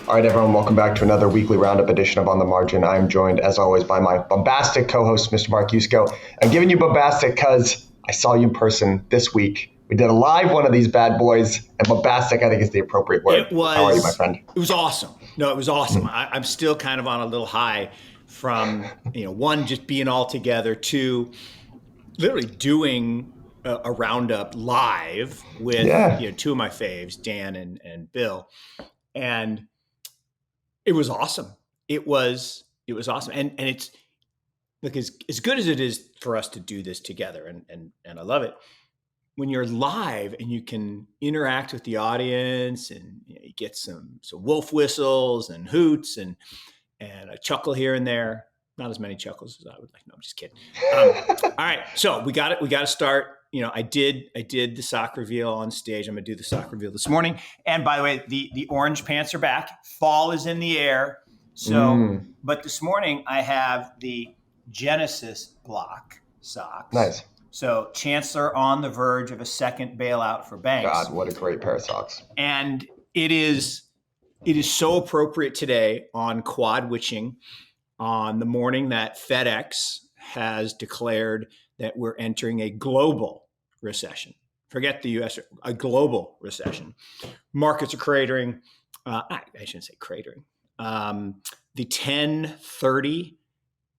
All right, everyone, welcome back to another weekly roundup edition of On the Margin. I'm joined, as always, by my bombastic co-host, Mr. Mark Yusko. I'm giving you bombastic because I saw you in person this week. We did a live one of these bad boys, and bombastic, I think, is the appropriate word. How are you, my friend? It was awesome. No, it was awesome. I'm still kind of on a little high from, one, just being all together, two, literally doing a roundup live with, two of my faves, Dan and Bill. And it was awesome. It was awesome. And it's like as good as it is for us to do this together, and I love it. When you're live and you can interact with the audience and you get some wolf whistles and hoots and a chuckle here and there. Not as many chuckles as I would like. No, I'm just kidding. All right. So we got it. We got to start. I did the sock reveal on stage. I'm going to do the sock reveal this morning. And by the way, the orange pants are back. Fall is in the air. So, but this morning I have the Genesis block socks. Nice. So Chancellor on the verge of a second bailout for banks. God, what a great pair of socks. And it is so appropriate today on quad witching on the morning that FedEx has declared that we're entering a global recession. Forget the U.S., a global recession. Markets are cratering. I shouldn't say cratering. The 1030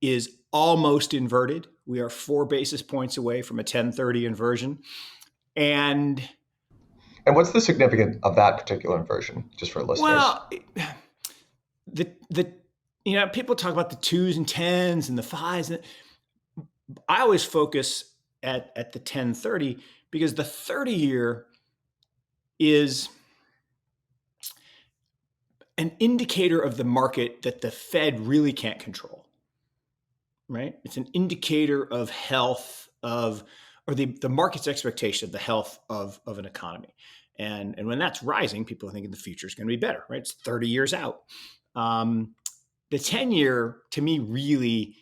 is almost inverted. We are 4 basis points away from a 1030 inversion. And what's the significance of that particular inversion, just for listeners? Well, people talk about the 2s and 10s and the 5s. I always focus at the 1030 because the 30-year is an indicator of the market that the Fed really can't control, right? It's an indicator of health or the market's expectation of the health of an economy. And when that's rising, people are thinking the future is going to be better, right? It's 30 years out. The 10-year, to me, really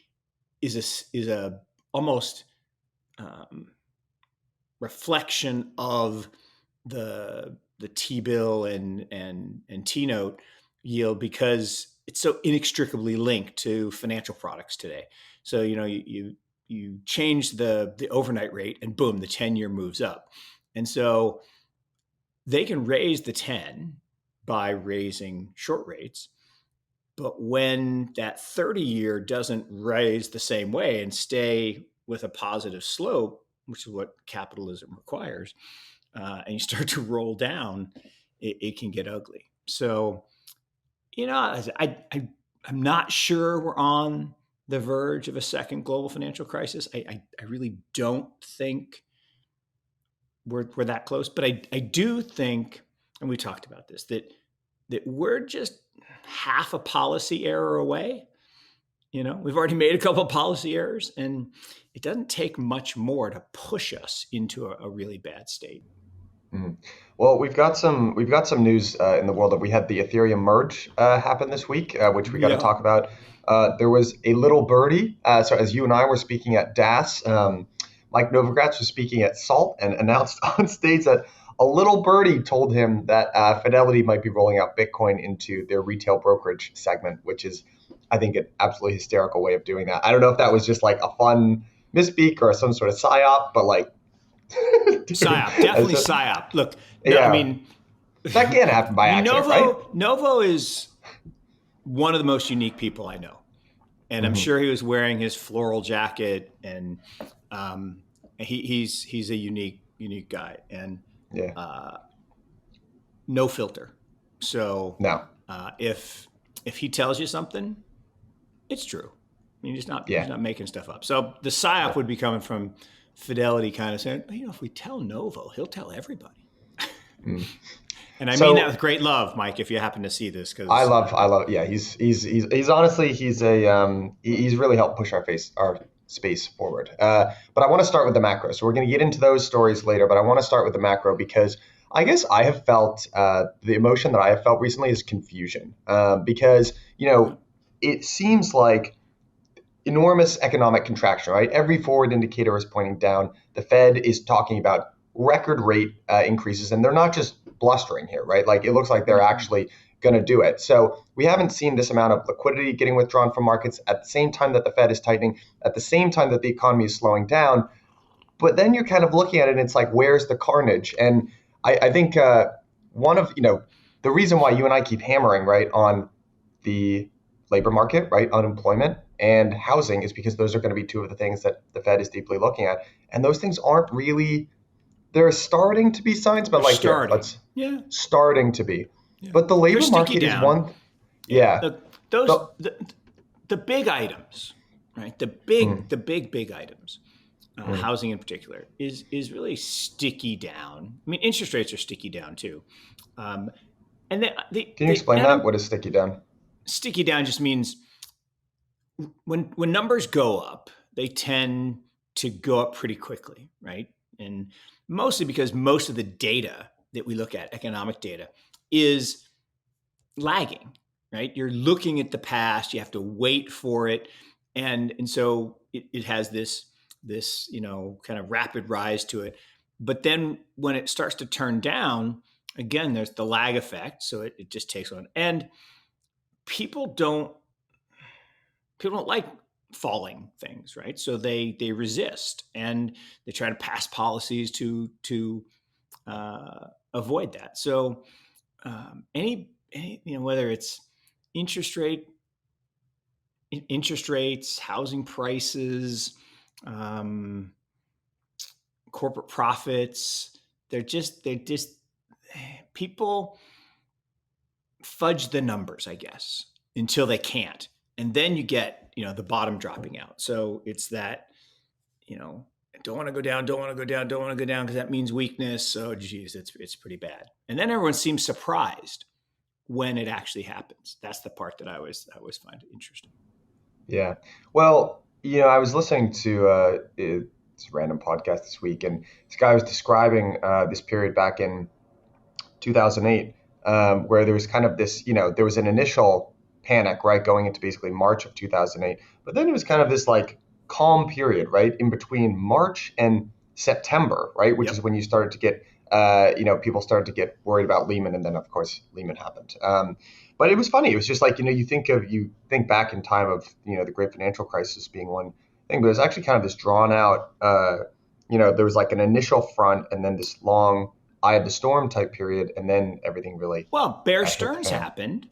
is a almost reflection of the T-bill and T-note yield because it's so inextricably linked to financial products today. So you change the overnight rate and boom, the 10-year moves up, and so they can raise the 10 by raising short rates. But when that 30-year doesn't raise the same way and stay with a positive slope, which is what capitalism requires, and you start to roll down, it can get ugly. So, I'm not sure we're on the verge of a second global financial crisis. I really don't think we're that close. But I do think, and we talked about this, that we're just half a policy error away. We've already made a couple of policy errors, and it doesn't take much more to push us into a really bad state. Mm-hmm. Well, we've got some news in the world. That we had the Ethereum merge happen this week, which we got to talk about. There was a little birdie. So as you and I were speaking at DAS, Mike Novogratz was speaking at SALT and announced on stage that a little birdie told him that Fidelity might be rolling out Bitcoin into their retail brokerage segment, which is, I think, an absolutely hysterical way of doing that. I don't know if that was just like a fun misspeak or some sort of psyop, but like psyop, definitely psyop. Look, I mean, that can't happen by accident, right? Novo is one of the most unique people I know, and I'm sure he was wearing his floral jacket, and he's a unique guy, and no filter. So no, if he tells you something, it's true. I mean, he's not making stuff up. So the psyop would be coming from Fidelity, kind of saying, if we tell Novo, he'll tell everybody. And I mean that with great love, Mike. If you happen to see this, because I love. Yeah, he's honestly he's really helped push our space forward. But I want to start with the macro. So we're going to get into those stories later, but I want to start with the macro because I guess I have felt the emotion that I have felt recently is confusion because it seems like enormous economic contraction, right? Every forward indicator is pointing down. The Fed is talking about record rate increases, and they're not just blustering here, right? Like it looks like they're actually going to do it. So we haven't seen this amount of liquidity getting withdrawn from markets at the same time that the Fed is tightening, at the same time that the economy is slowing down. But then you're kind of looking at it and it's like, where's the carnage? And I think one of, the reason why you and I keep hammering, right, on the labor market, right, unemployment and housing is because those are going to be two of the things that the Fed is deeply looking at. And those things aren't really, they're starting to be signs, but They're like here, starting. let's Yeah. starting to be. Yeah. But the They're labor sticky market is down. one. Yeah. Those The, the big items, right? The big items, housing in particular, is really sticky down. I mean, interest rates are sticky down too. And can you explain that? What is sticky down? Sticky down just means when numbers go up, they tend to go up pretty quickly, right? And mostly because most of the data that we look at, economic data, is lagging, right? You're looking at the past, you have to wait for it. And so it has this kind of rapid rise to it. But then when it starts to turn down, again, there's the lag effect. So it just takes on. And people don't like falling things, right? So they resist and they try to pass policies to avoid that. So any whether it's interest rates, housing prices, corporate profits, they're just people fudge the numbers, I guess, until they can't. And then you get, the bottom dropping out. So it's that, don't want to go down, don't want to go down, don't want to go down because that means weakness. So, geez, it's pretty bad. And then everyone seems surprised when it actually happens. That's the part that I always find interesting. Yeah. Well, I was listening to this random podcast this week, and this guy was describing this period back in 2008, where there was kind of this, there was an initial panic, right, going into basically March of 2008. But then it was kind of this like calm period, right, in between March and September, right, which is when you started to get, people started to get worried about Lehman, and then of course Lehman happened. But it was funny. It was just like, you think back in time of, the great financial crisis being one thing, but it was actually kind of this drawn out, there was like an initial front and then this long eye of the storm type period, and then everything really Bear hit the Stearns fan. happened,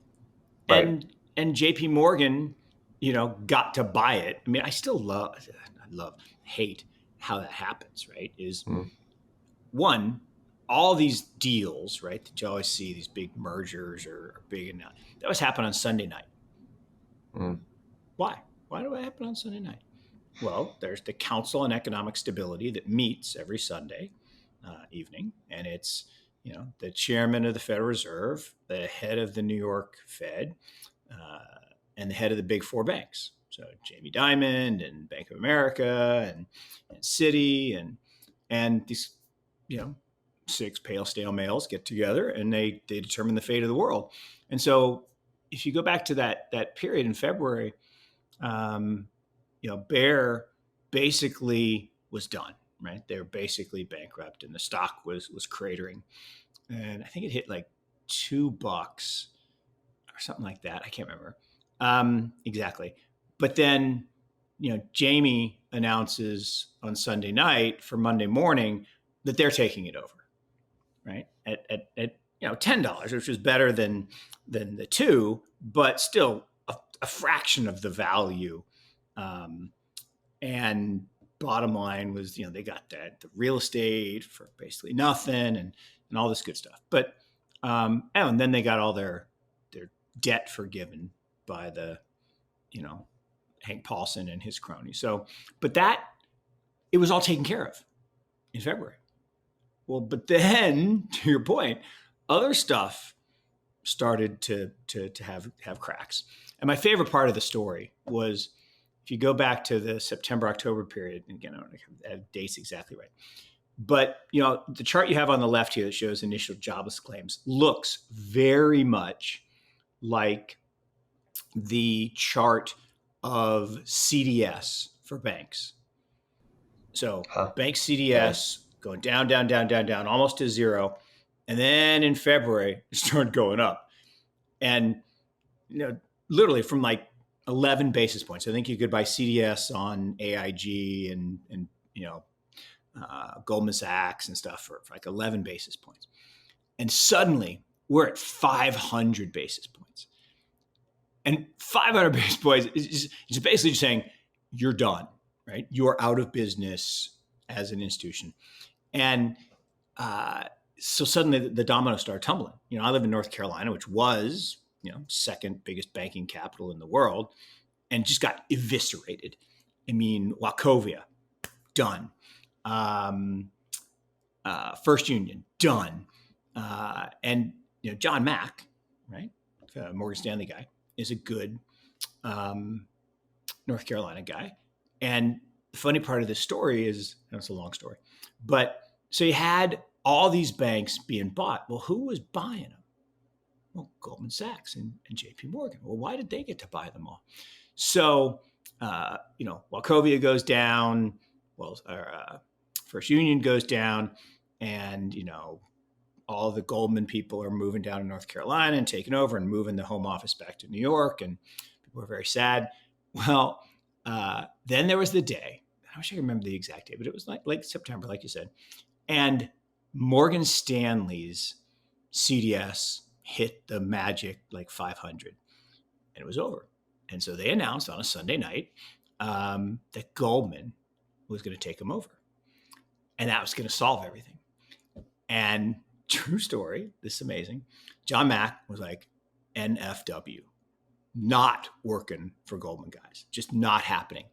Right. and J.P. Morgan, got to buy it. I mean, I hate how that happens. Right? Is one, all these deals, right, that you always see, these big mergers or big enough, that was happening on Sunday night. Why? Why do it happen on Sunday night? Well, there's the Council on Economic Stability that meets every Sunday evening, and it's the chairman of the Federal Reserve, the head of the New York Fed, and the head of the big four banks. So Jamie Dimon and Bank of America and Citi and these six pale stale males get together and they determine the fate of the world. And so if you go back to that period in February, Bear basically was done, right? They were basically bankrupt and the stock was cratering. And I think it hit like $2 or something like that. I can't remember exactly. But then, Jamie announces on Sunday night for Monday morning that they're taking it over, right? At $10, which is better than the two, but still a fraction of the value. And bottom line was, they got the real estate for basically nothing and all this good stuff. But and then they got all their debt forgiven by the Hank Paulson and his cronies. So, but it was all taken care of in February. Well, but then, to your point, other stuff started to have cracks. And my favorite part of the story was, if you go back to the September-October period, and again, I don't have dates exactly right, but the chart you have on the left here that shows initial jobless claims looks very much like the chart of CDS for banks. So bank CDS going down, almost to zero. And then in February, it started going up. And, literally from like 11 basis points. I think you could buy CDS on AIG and Goldman Sachs and stuff for like 11 basis points. And suddenly we're at 500 basis points. And 500 basis points is basically just saying you're done, right? You're out of business as an institution. And so suddenly the dominoes started tumbling. I live in North Carolina, which was, second biggest banking capital in the world, and just got eviscerated. I mean, Wachovia, done. First Union, done. And John Mack, right, Morgan Stanley guy, is a good North Carolina guy. And the funny part of this story is, it's a long story, but so you had all these banks being bought. Well, who was buying them? Well, Goldman Sachs and JP Morgan. Well, why did they get to buy them all? So, Wachovia goes down, First Union goes down, and, all the Goldman people are moving down to North Carolina and taking over and moving the home office back to New York, and people were very sad. Well, then there was the day, I wish I could remember the exact day, but it was like September, like you said, and Morgan Stanley's CDS hit the magic 500, and it was over. And so they announced on a Sunday night that Goldman was going to take them over, and that was going to solve everything. And true story, this is amazing. John Mack was like, NFW, not working for Goldman guys, just not happening.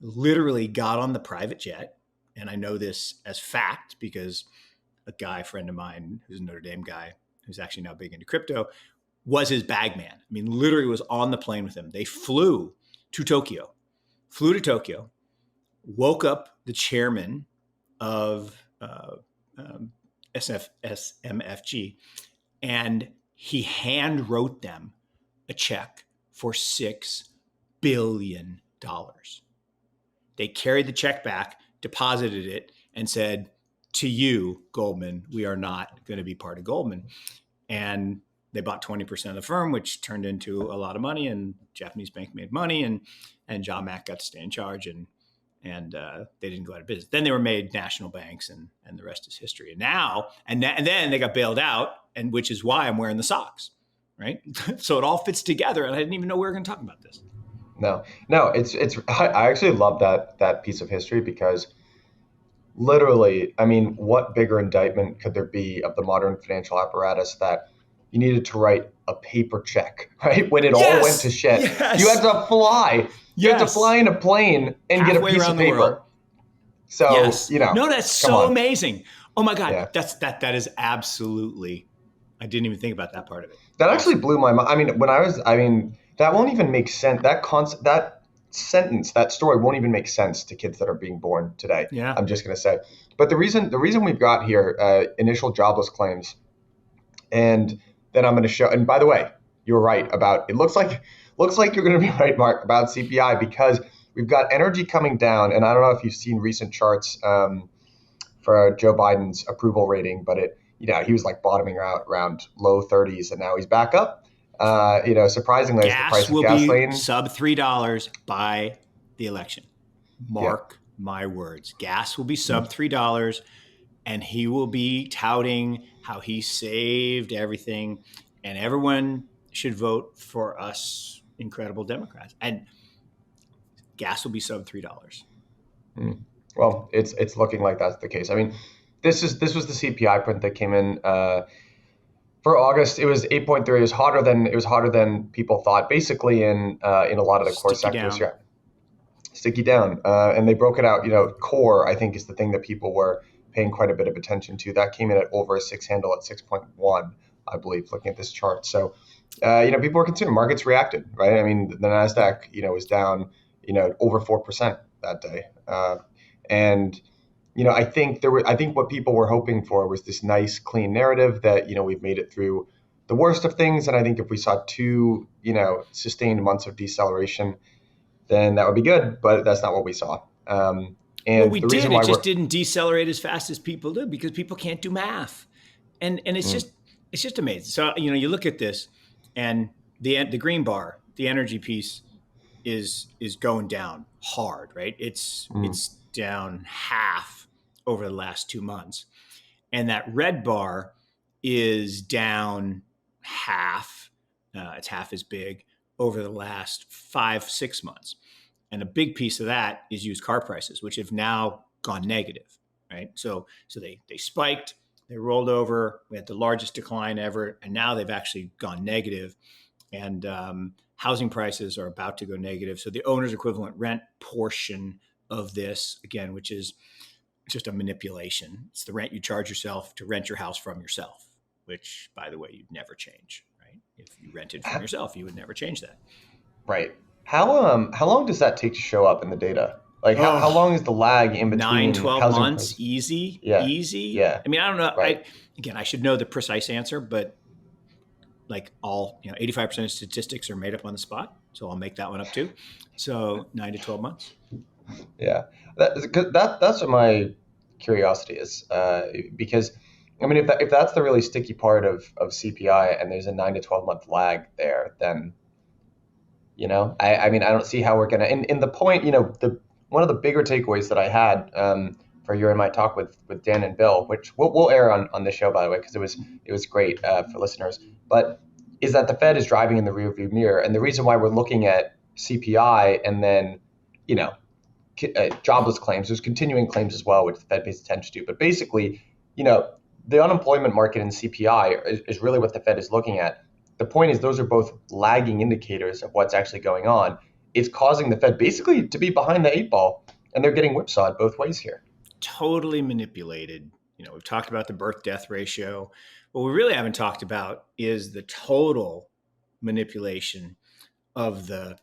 Literally got on the private jet, and I know this as fact because a friend of mine who's a Notre Dame guy, who's actually now big into crypto, was his bag man. I mean, literally was on the plane with him. They flew to Tokyo, woke up the chairman of SMFG, and he hand wrote them a check for $6 billion. They carried the check back, deposited it, and said, to you, Goldman, we are not going to be part of Goldman. And they bought 20% of the firm, which turned into a lot of money, and Japanese bank made money, and John Mack got to stay in charge, and they didn't go out of business. Then they were made national banks, and the rest is history. And then they got bailed out, and which is why I'm wearing the socks, right? So it all fits together, and I didn't even know we were going to talk about this. No, it's I actually love that piece of history because literally, I mean, what bigger indictment could there be of the modern financial apparatus that you needed to write a paper check, right? When it all went to shit, you had to fly. You had to fly in a plane and get a piece of paper. So, no, that's so amazing. Oh my God, that is absolutely. I didn't even think about that part of it. That actually blew my mind. I mean, that won't even make sense. That sentence, that story won't even make sense to kids that are being born today. Yeah. I'm just going to say. But the reason we've got here initial jobless claims, and then I'm going to show. And by the way, you're right about. It looks like you're going to be right, Mark, about CPI because we've got energy coming down, and I don't know if you've seen recent charts for Joe Biden's approval rating, but he was like bottoming out around low 30s, and now he's back up. Surprisingly, as the price of gasoline will be sub $3 by the election. Mark my words. Gas will be sub $3, and he will be touting how he saved everything, and everyone should vote for us incredible Democrats. And gas will be sub $3. Well, it's looking like that's the case. I mean, this was the CPI print that came in. For August, it was 8.3. It was hotter than people thought. Basically, in a lot of the core sectors, sticky down. And they broke it out. Core, I think, is the thing that people were paying quite a bit of attention to. That came in at over a 6 handle at 6.1, I believe, looking at this chart. So, people were concerned. Markets reacted, right? I mean, the Nasdaq, was down, over 4% that day, and. I think what people were hoping for was this nice, clean narrative that, we've made it through the worst of things. And I think if we saw 2, sustained months of deceleration, then that would be good. But that's not what we saw. And we did. It just didn't decelerate as fast as people do because people can't do math. and Mm, it's just amazing. So you look at this, and the green bar, the energy piece is going down hard, right? mm, It's down half over the last 2 months, and that red bar is down half. It's half as big over the last 5 6 months, and a big piece of that is used car prices, which have now gone negative, right? So they spiked, they rolled over, we had the largest decline ever, and now they've actually gone negative, and housing prices are about to go negative. So the owner's equivalent rent portion of this, again, which is just a manipulation, it's the rent you charge yourself to rent your house from yourself, which, by the way, you'd never change, right? If you rented from yourself, you would never change that. right. How long does that take to show up in the data? Like how Oh, long is the lag in nine, between 12 housing months, prices? easy, Yeah, easy. yeah, I mean, I don't know. right. I should know the precise answer, but like 85% of statistics are made up on the spot. So I'll make that one up too. So 9 to 12 months. Yeah, that's what my curiosity is. Because I mean, if that's the really sticky part of CPI, and there's a 9 to 12 month lag there, then I mean, I don't see how we're gonna. In the point, the one of the bigger takeaways that I had for your and my talk with Dan and Bill, which we'll air on this show, by the way, because it was great for listeners. But is that the Fed is driving in the rearview mirror, and the reason why we're looking at CPI and then, you know, jobless claims. There's continuing claims as well, which the Fed pays attention to. But basically, you know, the unemployment market and CPI is really what the Fed is looking at. The point is, those are both lagging indicators of what's actually going on. It's causing the Fed basically to be behind the eight ball, and they're getting whipsawed both ways here. Totally manipulated. We've talked about the birth death ratio. What we really haven't talked about is the total manipulation of the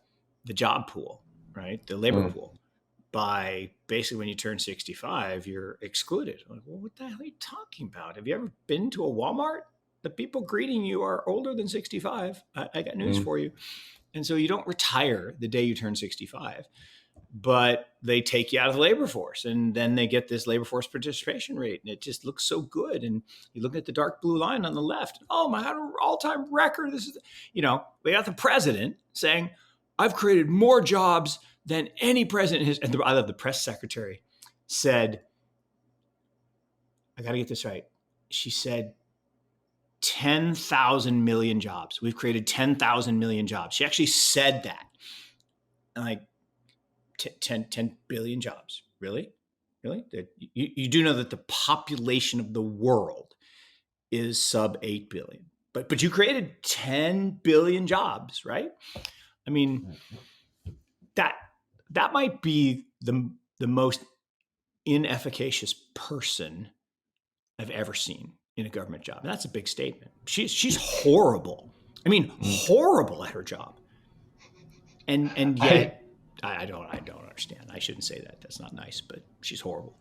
job pool, right? The labor Mm, pool. By basically, when you turn 65, you're excluded. I'm like, well, what the hell are you talking about? Have you ever been to a Walmart? The people greeting you are older than 65. I got news mm, for you. And so you don't retire the day you turn 65, but they take you out of the labor force, and then they get this labor force participation rate, and it just looks so good. And you look at the dark blue line on the left. Oh my God, all-time record. This is, we got the president saying, I've created more jobs than any president has. And I love the press secretary said, I got to get this right. She said 10,000 million jobs. We've created 10,000 million jobs. She actually said that. And like 10 billion jobs. Really? Really? You do know that the population of the world is sub 8 billion. But you created 10 billion jobs, right? I mean, that that might be the most inefficacious person I've ever seen in a government job. And that's a big statement. She's horrible. I mean, mm. horrible at her job. And I yet I don't understand. I shouldn't say that. That's not nice, but she's horrible.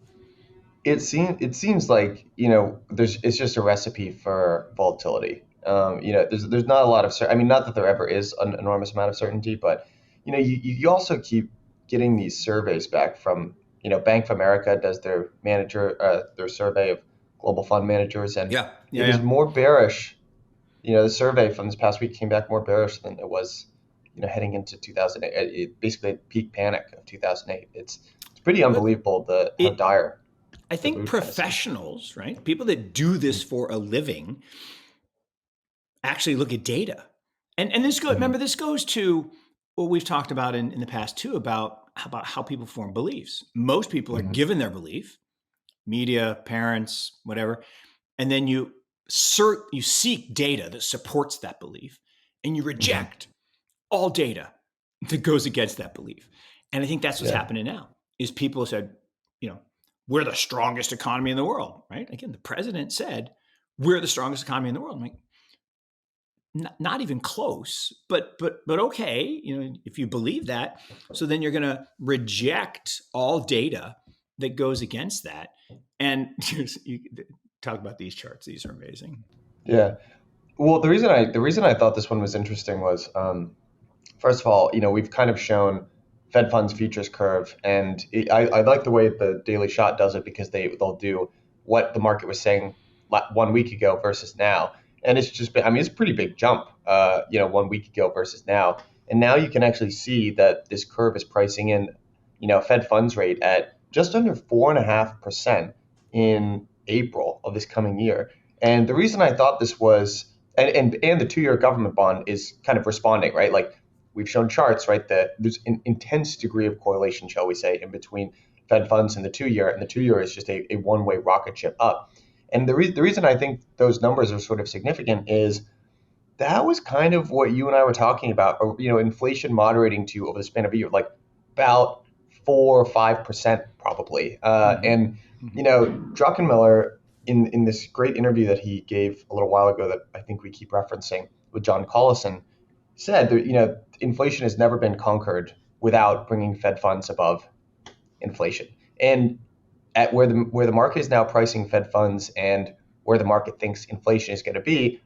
it seems like it's just a recipe for volatility. There's not a lot of I mean, not that there ever is an enormous amount of certainty, but you also keep getting these surveys back from Bank of America does their survey of global fund managers, and Yeah. Yeah. it is Yeah. more bearish. The survey from this past week came back more bearish than it was heading into 2008. Basically peak panic of 2008. It's pretty But unbelievable the how it dire I the think mood kind of seems. professionals, right? People that do this for a living actually look at data. And this goes, Mm-hmm. remember, this goes to what we've talked about in the past too, about how people form beliefs. Most people are Mm-hmm. given their belief, media, parents, whatever, and then you seek data that supports that belief, and you Mm-hmm. reject all data that goes against that belief. And I think that's what's Yeah. happening now. Is people said, you know, we're the strongest economy in the world, right? Again, the president said we're the strongest economy in the world. I'm like, not even close, but okay, if you believe that, so then you're going to reject all data that goes against that. And you talk about these charts; these are amazing. Yeah. Well, the reason I thought this one was interesting was, first of all, we've kind of shown Fed funds futures curve, and I like the way the Daily Shot does it, because they'll do what the market was saying 1 week ago versus now. And it's just been, I mean, it's a pretty big jump, 1 week ago versus now. And now you can actually see that this curve is pricing in, Fed funds rate at just under 4.5% in April of this coming year. And the reason I thought this was, and the 2-year government bond is kind of responding, right? Like we've shown charts, right? That there's an intense degree of correlation, shall we say, in between Fed funds and the 2-year, and the 2-year is just a one-way rocket ship up. And the reason I think those numbers are sort of significant is that was kind of what you and I were talking about, or, inflation moderating to over the span of a year, like about 4 or 5% probably. And, Druckenmiller, in this great interview that he gave a little while ago that I think we keep referencing with John Collison, said that, inflation has never been conquered without bringing Fed funds above inflation. And at where the market is now pricing Fed funds and where the market thinks inflation is going to be,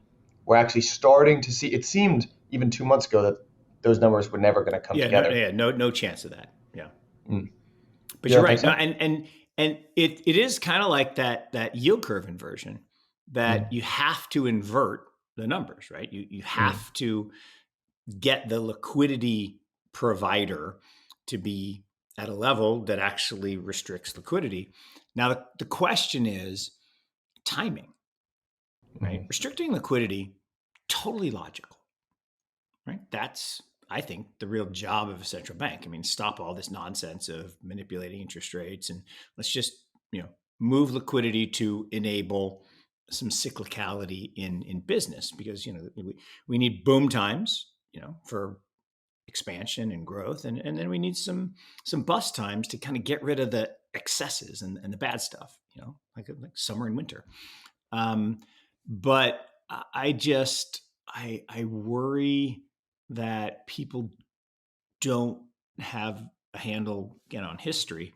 we're actually starting to see. It seemed even 2 months ago that those numbers were never going to come together. No chance of that. Yeah, but You you're don't right. think so? No, and it is kind of like that yield curve inversion that you have to invert the numbers, right? You have to get the liquidity provider to be at a level that actually restricts liquidity. Now, the question is timing, right? Restricting liquidity, totally logical, right? That's, I think, the real job of a central bank. I mean, stop all this nonsense of manipulating interest rates and let's just, move liquidity to enable some cyclicality in business because, we need boom times, for expansion and growth, and then we need some bust times to kind of get rid of the excesses and the bad stuff, like summer and winter. But I worry that people don't have a handle again on history.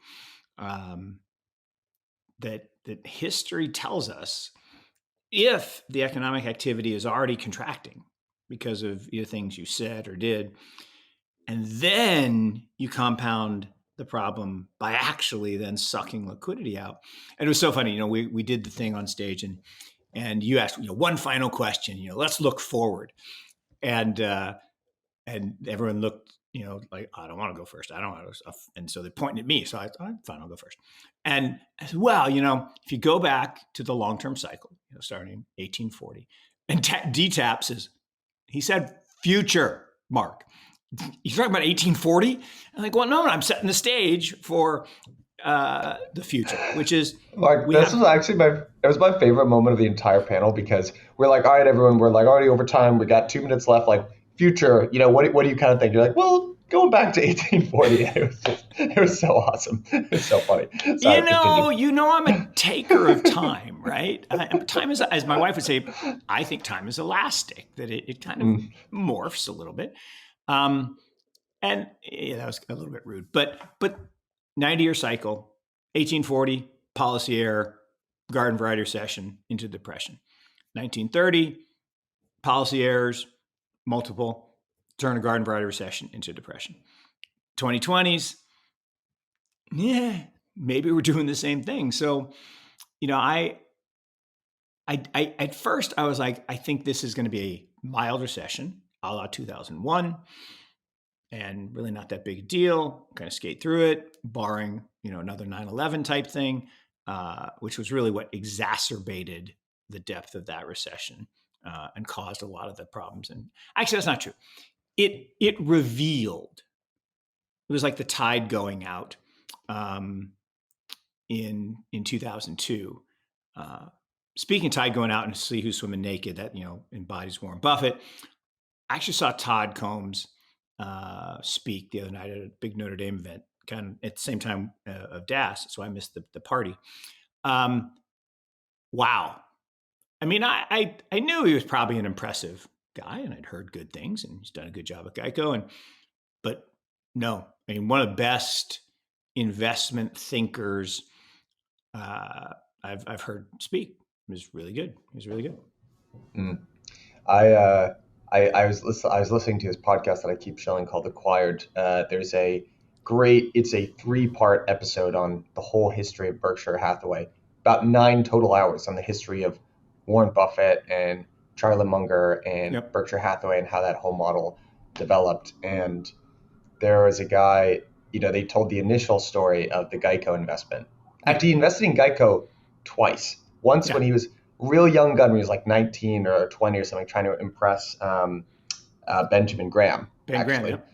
That history tells us if the economic activity is already contracting because of either things you said or did, and then you compound the problem by actually then sucking liquidity out. And it was so funny, we did the thing on stage and you asked, one final question, let's look forward. And everyone looked, like, I don't want to go first. I don't want to. And so they pointed at me. So I thought, fine, I'll go first. And I said, well, if you go back to the long-term cycle, starting in 1840, and DTAP says, he said, future, Mark. You're talking about 1840? I'm like, well, no, I'm setting the stage for the future, which is Mark, this was actually it was my favorite moment of the entire panel because we're like, all right, everyone, we're like already over time. We got 2 minutes left. Like, future, what do you kind of think? You're like, well, going back to 1840. It was so awesome. It was so funny. Sorry, I'm a taker of time, right? Time is, as my wife would say, I think time is elastic, that it kind of morphs a little bit. And that was a little bit rude, but 90-year cycle, 1840, policy error, garden variety recession into depression. 1930, policy errors, multiple, turn a garden variety recession into depression. 2020s, maybe we're doing the same thing. So, I at first I was like, I think this is going to be a mild recession, a la 2001. And really not that big a deal, kind of skate through it, barring, another 9/11 type thing, which was really what exacerbated the depth of that recession and caused a lot of the problems. And actually, that's not true. It revealed, it was like the tide going out in 2002. Speaking of tide going out and see who's swimming naked, that, embodies Warren Buffett. I actually saw Todd Combs speak the other night at a big Notre Dame event, kind of at the same time of DAS, so I missed the party. Wow. I mean, I knew he was probably an impressive guy, and I'd heard good things, and he's done a good job at Geico. But no, I mean, one of the best investment thinkers I've heard speak. It was really good. He was really good. I was listening to his podcast that I keep showing called Acquired. There's it's a 3-part episode on the whole history of Berkshire Hathaway, about 9 total hours on the history of Warren Buffett and Charlie Munger and Yep. Berkshire Hathaway and how that whole model developed. And there was a guy, they told the initial story of the Geico investment. Yeah. Actually, he invested in Geico twice. Once Yeah. when he was a real young gun, when he was like 19 or 20 or something, trying to impress Benjamin Graham, Ben Graham. actually. Yep.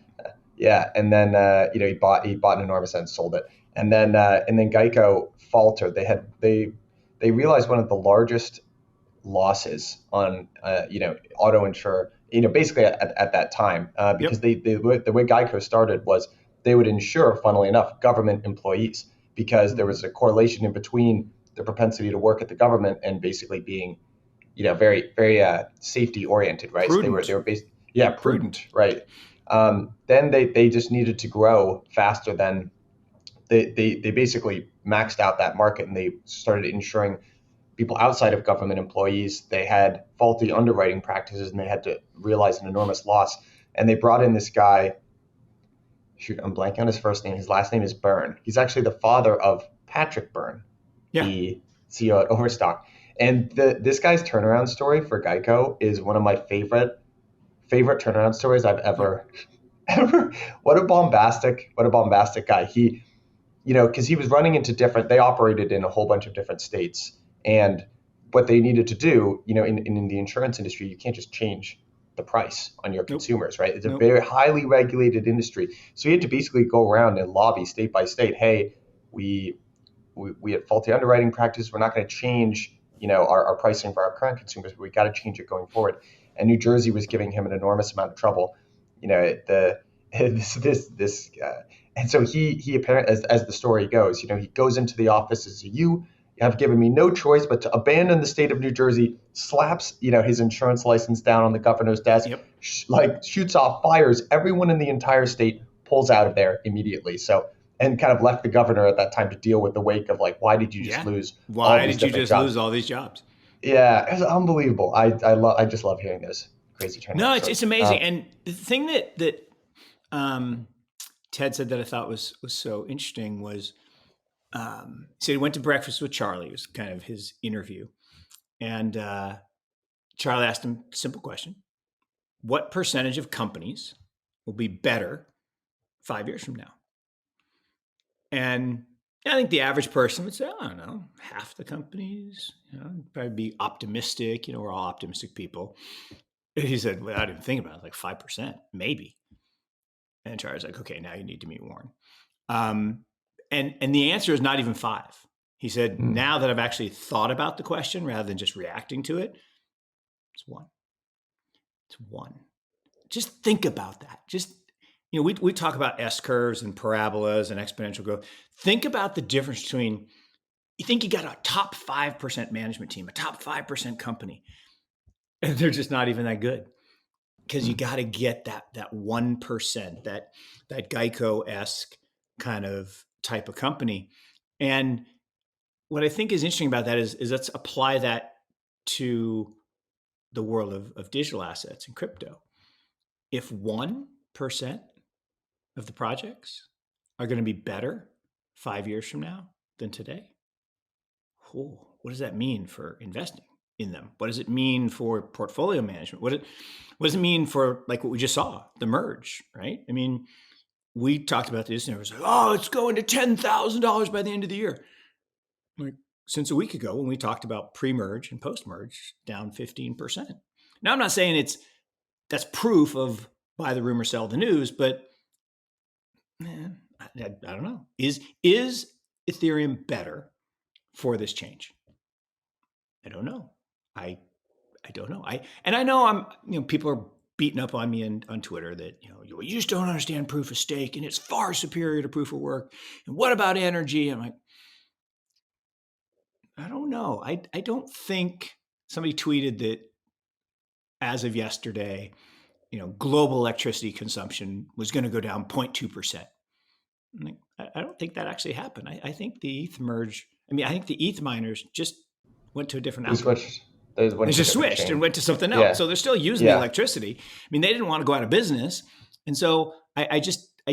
Yeah, and then he bought an enormous and sold it, and then Geico faltered. They realized one of the largest losses on auto insurer, basically at that time, because Yep. the way Geico started was they would insure, funnily enough, government employees, because there Mm-hmm. was a correlation in between the propensity to work at the government and basically being very very safety oriented, right? So they Prudent. were based, yeah, Prudent. prudent, right? Then they just needed to grow faster than they basically maxed out that market, and they started insuring people outside of government employees. They had faulty underwriting practices, and they had to realize an enormous loss. And they brought in this guy. Shoot, I'm blanking on his first name. His last name is Byrne. He's actually the father of Patrick Byrne, Yeah. the CEO at Overstock. And this guy's turnaround story for Geico is one of my favorite turnaround stories I've Yep. ever. What a bombastic guy. Because he was running into they operated in a whole bunch of different states. And what they needed to do, in the insurance industry, you can't just change the price on your Nope. consumers, right? It's a Nope. very highly regulated industry. So you had to basically go around and lobby state by state, hey, we we had faulty underwriting practices. We're not going to change, our pricing for our current consumers, but we got to change it going forward. And New Jersey was giving him an enormous amount of trouble. The this and so he apparently, as the story goes, he goes into the office and says, you have given me no choice but to abandon the state of New Jersey, slaps, his insurance license down on the governor's desk, Yep. shoots off, fires everyone in the entire state, pulls out of there immediately. So, and kind of left the governor at that time to deal with the wake of, like, why did you just Yeah. lose all Why these did you different just jobs? lose all these jobs? Yeah, it was unbelievable. I just love hearing those crazy No, turnaround it's stories. amazing. And the thing that um, Ted said that I thought was so interesting was, so he went to breakfast with Charlie. It was kind of his interview, and Charlie asked him a simple question: what percentage of companies will be better 5 years from now? And I think the average person would say, I don't know, half the companies, probably be optimistic. We're all optimistic people. And he said, well, I didn't think about it, like 5%, maybe. And Charlie's like, okay, now you need to meet Warren. Um, and the answer is not even five. He said, Mm, now that I've actually thought about the question rather than just reacting to it, it's one. It's one. Just think about that. Just, we talk about S curves and parabolas and exponential growth. Think about the difference between, you think you got a top 5% management team, a top 5% company, and they're just not even that good. Because you mm, got to get that 1%, that Geico esque kind of type of company. And what I think is interesting about that is let's apply that to the world of digital assets and crypto. If 1% of the projects are going to be better 5 years from now than today, what does that mean for investing in them? What does it mean for portfolio management? What does it mean for, like, what we just saw, the merge, right? I mean, we talked about this and it was like, oh, it's going to $10,000 by the end of the year. Like, since a week ago when we talked about pre-merge and post-merge, down 15%. Now, I'm not saying that's proof of buy the rumor, sell the news, but I don't know. Is Ethereum better for this change? I don't know. I I don't know. I know people are beating up on me on Twitter that you just don't understand proof of stake and it's far superior to proof of work. And what about energy? I'm like, I don't know. I don't think somebody tweeted that as of yesterday, global electricity consumption was going to go down 0.2%. Like, I don't think that actually happened. I think the ETH merge. I mean, I think the ETH miners just went to a different they outcome. switched. They They went to a just different switched and chain. went to something else. Yeah, So they're still using the yeah. electricity. I mean, they didn't want to go out of business, and so I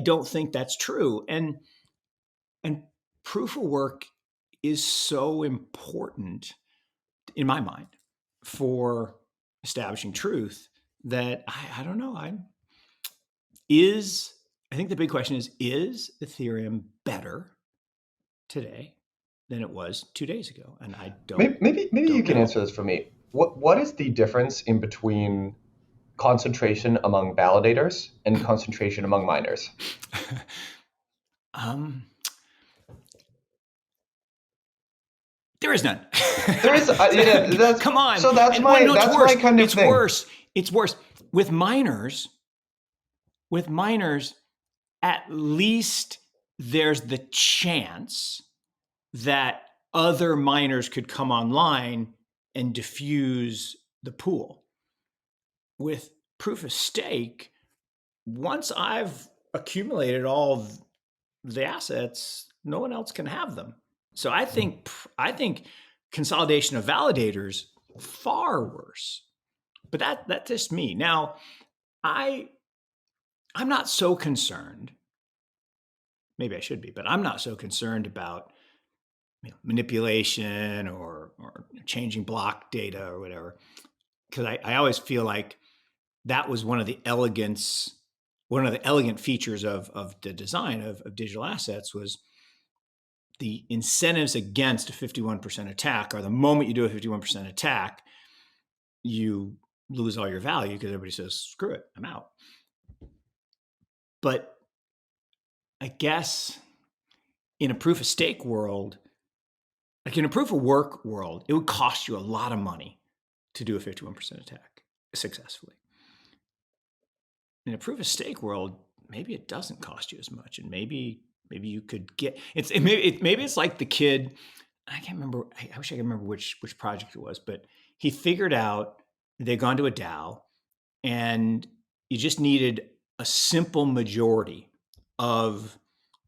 don't think that's true. And proof of work is so important in my mind. for establishing truth that I don't know. I think the big question is Ethereum better today than it was 2 days ago? And I Maybe you don't can know. answer this for me. What is the difference in between concentration among validators and concentration among miners? um, there is none. There is, yeah. That's Come on. so. And well, no, it's That's my worse. kind of It's thing. worse. It's worse with miners. With miners, at least there's the chance that other miners could come online and diffuse the pool. With proof of stake, once I've accumulated all the assets, no one else can have them. So I think consolidation of validators far worse. But that's just me. Now, I'm not so concerned. Maybe I should be, but I'm not so concerned about manipulation or changing block data or whatever, because I always feel like that was one of the elegant features of the design of digital assets was the incentives against a 51% attack are the moment you do a 51% attack, you lose all your value because everybody says, screw it, I'm out. But I guess in a proof of stake world, like in a proof of work world, it would cost you a lot of money to do a 51% attack successfully. In a proof of stake world, maybe it doesn't cost you as much, and maybe you could get maybe it's like the kid. I can't remember. I wish I could remember which project it was, but he figured out they'd gone to a DAO, and you just needed a simple majority of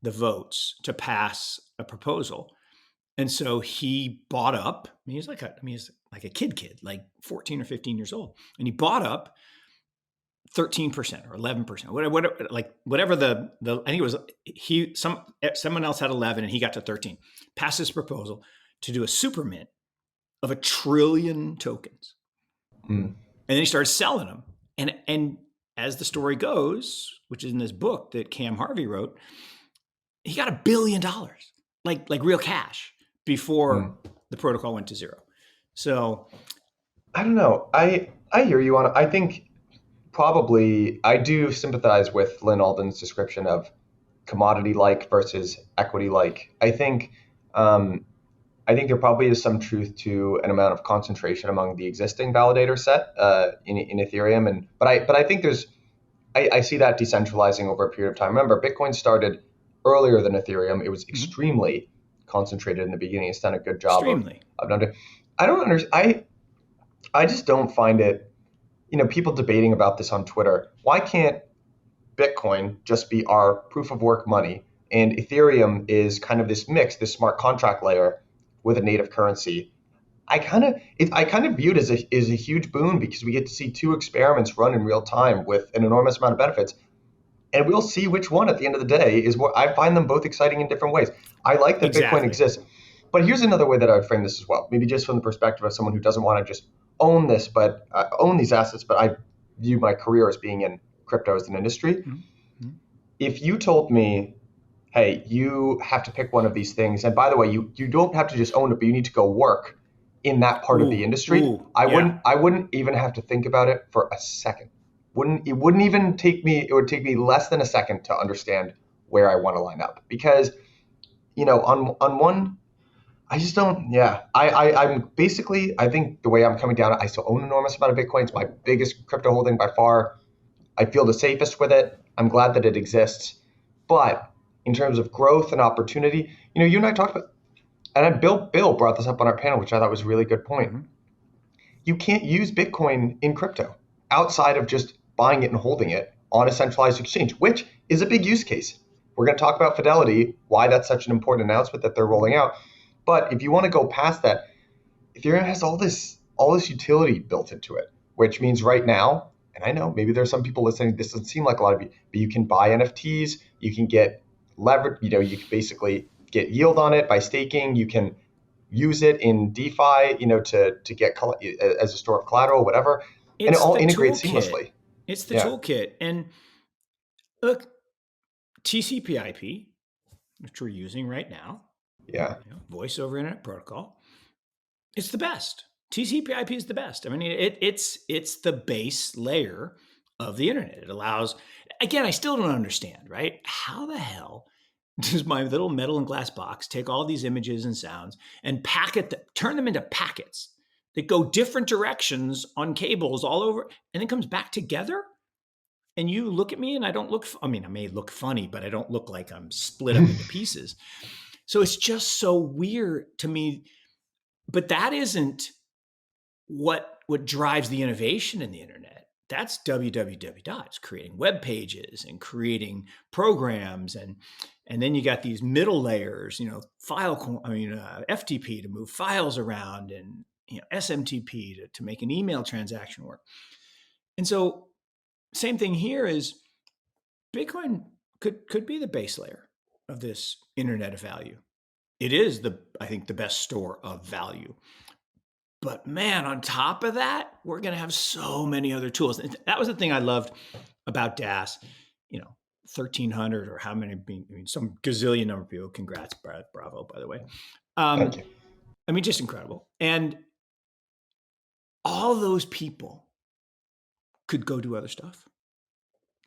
the votes to pass a proposal. And so he bought up. He's like a kid, like 14 or 15 years old, and he bought up 13% or 11%, whatever the I think it was someone else had 11 and he got to 13. Passed this proposal to do a super mint of 1 trillion tokens. Mm. And then he started selling them. And as the story goes, which is in this book that Cam Harvey wrote, he got $1 billion, like real cash before the protocol went to zero. So I don't know. I hear you on it. I think probably I do sympathize with Lynn Alden's description of commodity-like versus equity-like. I think there probably is some truth to an amount of concentration among the existing validator set in Ethereum, but I think I see that decentralizing over a period of time. Remember, Bitcoin started earlier than Ethereum. It was extremely concentrated in the beginning. It's done a good job of not doing. I don't understand. I just don't find it. People debating about this on Twitter. Why can't Bitcoin just be our proof of work money, and Ethereum is kind of this mix, this smart contract layer with a native currency? I kind of view it as a huge boon because we get to see two experiments run in real time with an enormous amount of benefits, and we'll see which one at the end of the day is what. I find them both exciting in different ways. I like that Bitcoin exists, but here's another way that I would frame this as well. Maybe just from the perspective of someone who doesn't want to just own this, but own these assets, but I view my career as being in crypto as an industry. Mm-hmm. If you told me, hey, you have to pick one of these things, and by the way, you don't have to just own it, but you need to go work in that part of the industry, I wouldn't even have to think about it for a second. It wouldn't even take me. It would take me less than a second to understand where I want to line up, because on one, I just don't. Yeah, I'm basically. I think the way I'm coming down, I still own an enormous amount of Bitcoin. It's my biggest crypto holding by far. I feel the safest with it. I'm glad that it exists. But in terms of growth and opportunity, you and I talked about, and Bill brought this up on our panel, which I thought was a really good point. Mm-hmm. You can't use Bitcoin in crypto outside of just buying it and holding it on a centralized exchange, which is a big use case. We're going to talk about Fidelity, why that's such an important announcement that they're rolling out. But if you want to go past that, Ethereum has all this utility built into it, which means right now, and I know maybe there's some people listening, this doesn't seem like a lot of you, but you can buy NFTs, you can get leverage, you can basically get yield on it by staking, you can use it in DeFi, to get as a store of collateral, whatever, and it It's all the integrates toolkit. seamlessly. It's the Yeah, toolkit. And look, TCP/IP, which we're using right now, yeah, voice over internet protocol, it's the best. TCP/IP is the best. I mean, it's the base layer of the internet. It allows. Again, I still don't understand, right? How the hell does my little metal and glass box take all these images and sounds and turn them into packets that go different directions on cables all over, and then comes back together? And you look at me and I don't look, I mean, I may look funny, but I don't look like I'm split up into pieces. So it's just so weird to me. But that isn't what drives the innovation in the internet. That's www. It's creating web pages and creating programs, and then you got these middle layers, FTP to move files around, and SMTP to make an email transaction work. And so same thing here is Bitcoin could be the base layer of this internet of value. It is I think the best store of value. But man, on top of that, we're going to have so many other tools. And that was the thing I loved about DAS. 1,300 or how many? Some gazillion number of people. Congrats, bravo, by the way. thank you. I mean, just incredible. And all those people could go do other stuff,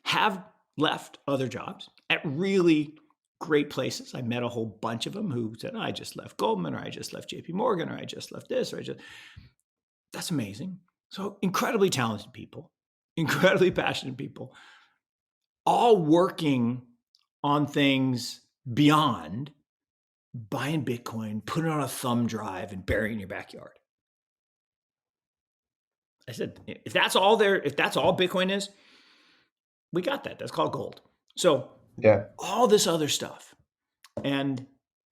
have left other jobs at really great places. I met a whole bunch of them who said, I just left Goldman, or I just left JP Morgan, or I just left this, or that's amazing. So incredibly talented people, incredibly passionate people, all working on things beyond buying Bitcoin, putting it on a thumb drive, and burying it in your backyard. I said, if that's all Bitcoin is, we got that. That's called gold. So Yeah, all this other stuff. And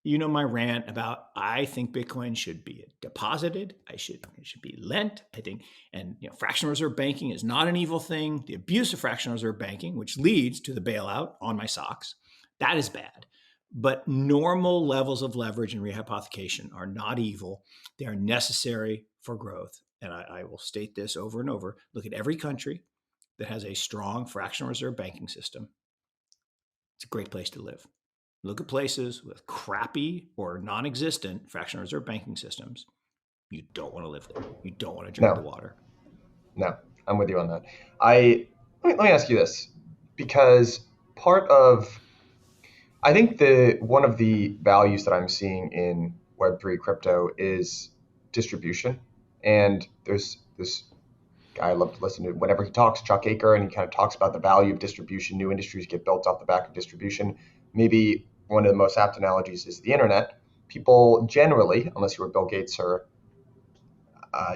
my rant about, I think Bitcoin should be deposited. It should be lent. I think, and fractional reserve banking is not an evil thing. The abuse of fractional reserve banking, which leads to the bailout on my socks, that is bad. But normal levels of leverage and rehypothecation are not evil. They are necessary for growth. And I will state this over and over. Look at every country that has a strong fractional reserve banking system. It's a great place to live. Look at places with crappy or non-existent fractional reserve banking systems. You don't want to live there. You don't want to drink the no, water. no, I'm with you on that. Let me ask you this, because part of I think one of the values that I'm seeing in Web3 crypto is distribution. And there's this guy I love to listen to whenever he talks, Chuck Aker, and he kind of talks about the value of distribution. New industries get built off the back of distribution. Maybe one of the most apt analogies is the internet. People generally, unless you were Bill Gates or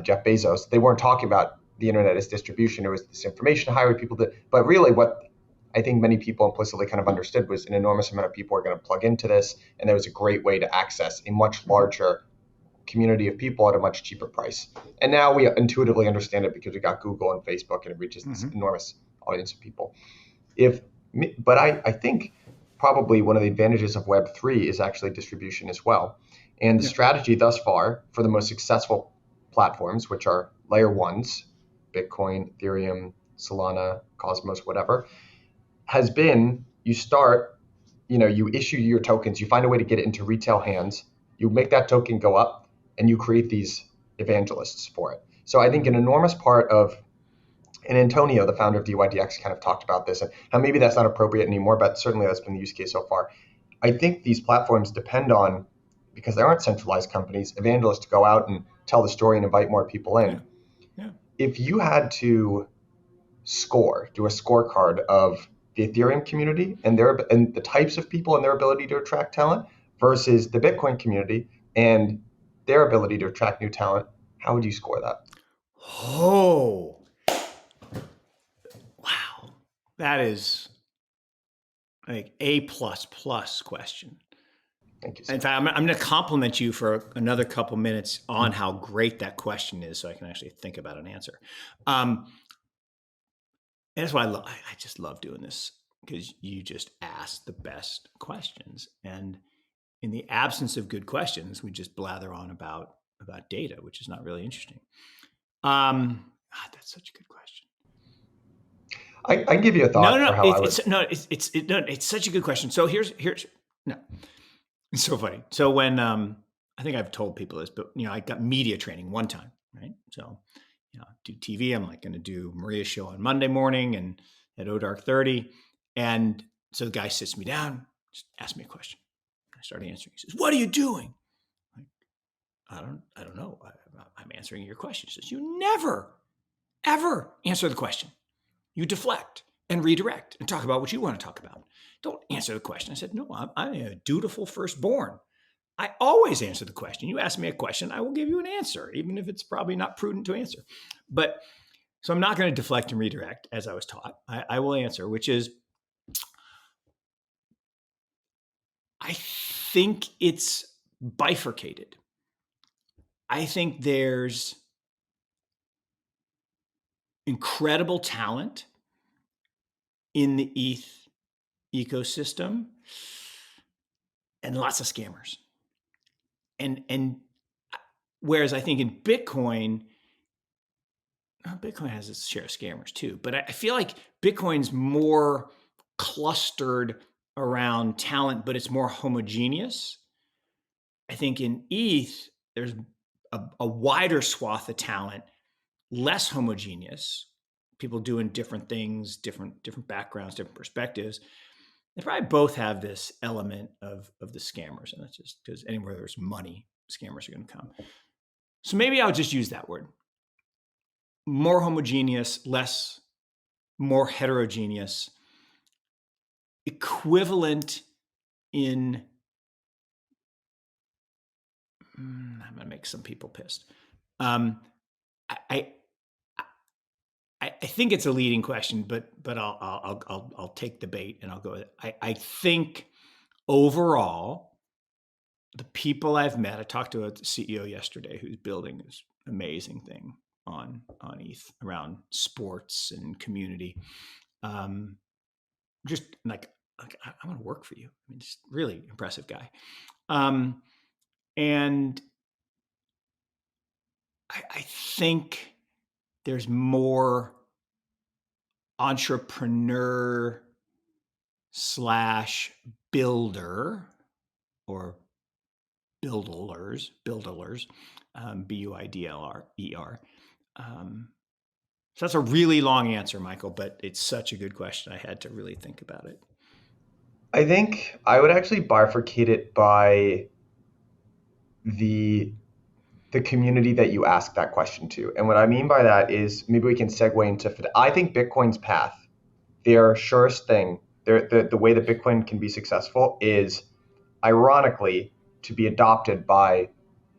Jeff Bezos, they weren't talking about the internet as distribution. It was this information highway people did. But really, what I think many people implicitly kind of understood was an enormous amount of people are going to plug into this, and there was a great way to access a much larger community of people at a much cheaper price. And now we intuitively understand it because we got Google and Facebook, and it reaches this enormous audience of people. But I think probably one of the advantages of Web3 is actually distribution as well. And the strategy thus far for the most successful platforms, which are layer ones, Bitcoin, Ethereum, Solana, Cosmos, whatever, has been you start, you issue your tokens, you find a way to get it into retail hands, you make that token go up, and you create these evangelists for it. So I think an enormous part of, and Antonio, the founder of DYDX, kind of talked about this, and now maybe that's not appropriate anymore, but certainly that's been the use case so far. I think these platforms depend on, because they aren't centralized companies, evangelists to go out and tell the story and invite more people in. Yeah. If you had to do a scorecard of the Ethereum community and the types of people and their ability to attract talent versus the Bitcoin community and their ability to attract new talent, how would you score that? Oh, wow. That is like A++ question. Thank you, In sir. fact, I'm going to compliment you for another couple minutes on how great that question is, so I can actually think about an answer. And that's why I just love doing this, because you just ask the best questions. And in the absence of good questions, we just blather on about data, which is not really interesting. That's such a good question. I can give you a thought for how I would. It's such a good question. So here's no, it's so funny. So when I think I've told people this, but I got media training one time, right? So do TV. I'm like going to do Maria's show on Monday morning and at Dark 30, and so the guy sits me down, just asks me a question. I start answering. He says, "What are you doing?" I don't know. I'm answering your question. He says, "You never, ever answer the question. You deflect and redirect and talk about what you want to talk about. Don't answer the question." I said, "No, I'm a dutiful firstborn. I always answer the question. You ask me a question, I will give you an answer, even if it's probably not prudent to answer." But so I'm not going to deflect and redirect as I was taught. I will answer, which is, I think it's bifurcated. I think there's incredible talent in the ETH ecosystem and lots of scammers. And whereas I think in Bitcoin has its share of scammers too, but I feel like Bitcoin's more clustered around talent, but it's more homogeneous. I think in ETH, there's a wider swath of talent, less homogeneous, people doing different things, different backgrounds, different perspectives. They probably both have this element of the scammers, and that's just because anywhere there's money, scammers are going to come. So maybe I'll just use that word. More homogeneous, more heterogeneous, equivalent in, I'm going to make some people pissed. I think it's a leading question, but I'll take the bait and I'll go with it. I think overall, the people I've met, I talked to a CEO yesterday who's building this amazing thing on ETH around sports and community. Just like I want to work for you. I mean, just really impressive guy. And I think there's more entrepreneur / builder or buildlers, BUIDLER. So that's a really long answer, Michael, but it's such a good question. I had to really think about it. I think I would actually bifurcate it by the community that you ask that question to. And what I mean by that is maybe we can segue into, I think Bitcoin's path, their surest thing, the way that Bitcoin can be successful is ironically to be adopted by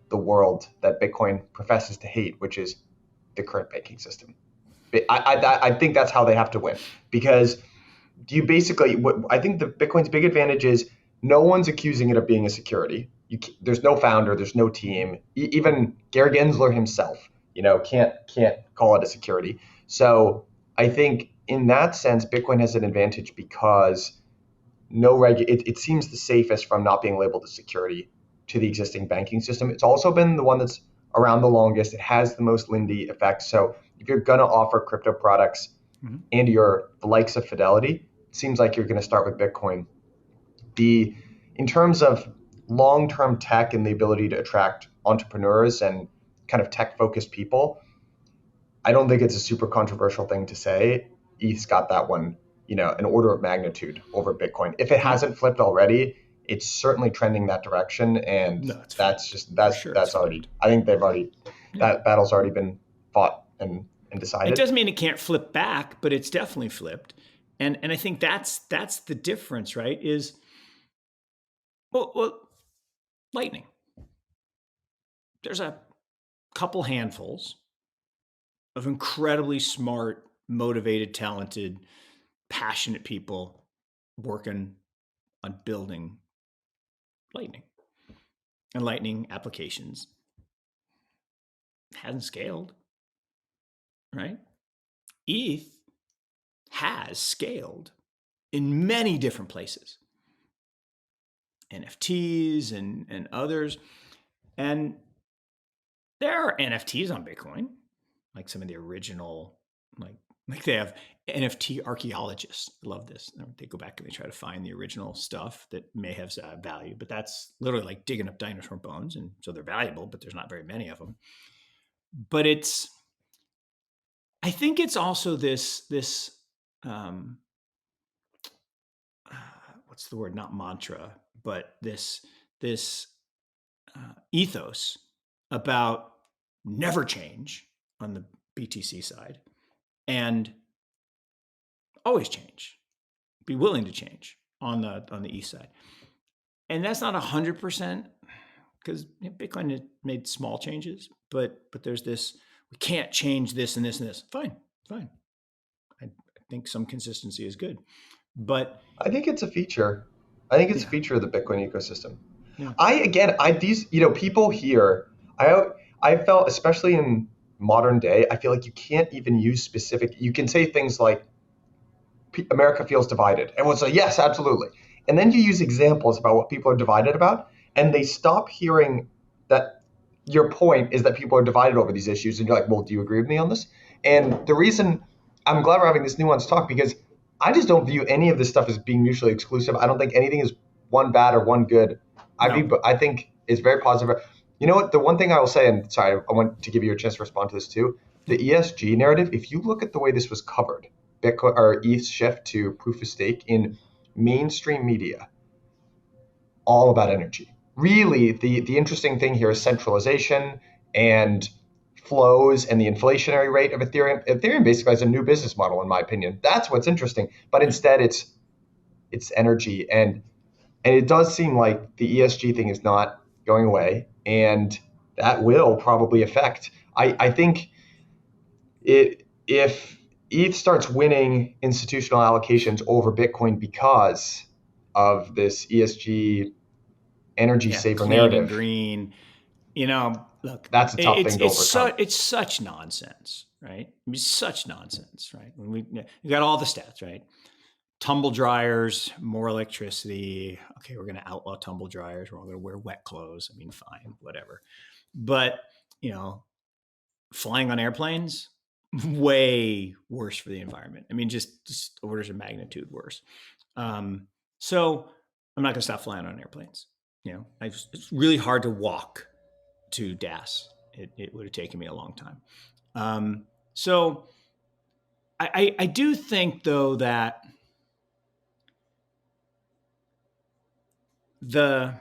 the world that Bitcoin professes to hate, which is the current banking system. I think that's how they have to win, because you basically, I think the Bitcoin's big advantage is no one's accusing it of being a security. There's no founder, there's no team. Even Gary Gensler himself, can't call it a security. So I think in that sense, Bitcoin has an advantage because it seems the safest from not being labeled a security to the existing banking system. It's also been the one that's around the longest. It has the most Lindy effect. So if you're going to offer crypto products and you're the likes of Fidelity, it seems like you're going to start with Bitcoin. In terms of long-term tech and the ability to attract entrepreneurs and kind of tech-focused people, I don't think it's a super controversial thing to say. ETH's got that one, an order of magnitude over Bitcoin. If it hasn't flipped already, it's certainly trending that direction, and that's already. I think they've already that battle's already been fought and decided. It doesn't mean it can't flip back, but it's definitely flipped, and I think that's the difference, right? Is well, Lightning. There's a couple handfuls of incredibly smart, motivated, talented, passionate people working on building Lightning and Lightning applications. It hasn't scaled, right? ETH has scaled in many different places. NFTs and others. And there are NFTs on Bitcoin, like some of the original, like they have NFT archaeologists. I love this. They go back and they try to find the original stuff that may have value, but that's literally like digging up dinosaur bones, and so they're valuable, but there's not very many of them. But I think it's also this um, what's the word? Not mantra, but this ethos about never change on the BTC side and always change, be willing to change on the east side. And that's not 100% because Bitcoin has made small changes, but there's this, we can't change this and this and this. Fine. I think some consistency is good, but I think it's a feature. I think it's a yeah, feature of the Bitcoin ecosystem. yeah, These people here, I felt, especially in modern day, I feel like you can't even use specific. You can say things like America feels divided. Everyone's like, yes, absolutely. And then you use examples about what people are divided about, and they stop hearing that your point is that people are divided over these issues. And you're like, well, do you agree with me on this? And the reason I'm glad we're having this nuanced talk because I just don't view any of this stuff as being mutually exclusive. I don't think anything is one bad or one good. no, I think it's very positive. You know what? The one thing I will say, and sorry, I want to give you a chance to respond to this too. The ESG narrative, if you look at the way this was covered, Bitcoin or ETH's shift to proof of stake in mainstream media, all about energy. Really, the interesting thing here is centralization and flows and the inflationary rate of Ethereum. Ethereum basically has a new business model, in my opinion. That's what's interesting. But yeah, instead, it's energy, and it does seem like the ESG thing is not going away, and that will probably affect. I think if ETH starts winning institutional allocations over Bitcoin because of this ESG energy yeah, saver clean and narrative, green. Look, that's a tough thing to overcome. it's such nonsense, right? I mean, such nonsense, right? When we got all the stats, right? Tumble dryers, more electricity. Okay, we're going to outlaw tumble dryers. We're all going to wear wet clothes. I mean, fine, whatever. But you know, flying on airplanes, way worse for the environment. I mean, just orders of magnitude worse. Um, so I'm not going to stop flying on airplanes. It's really hard to walk to DAS. It would have taken me a long time. So I do think though that the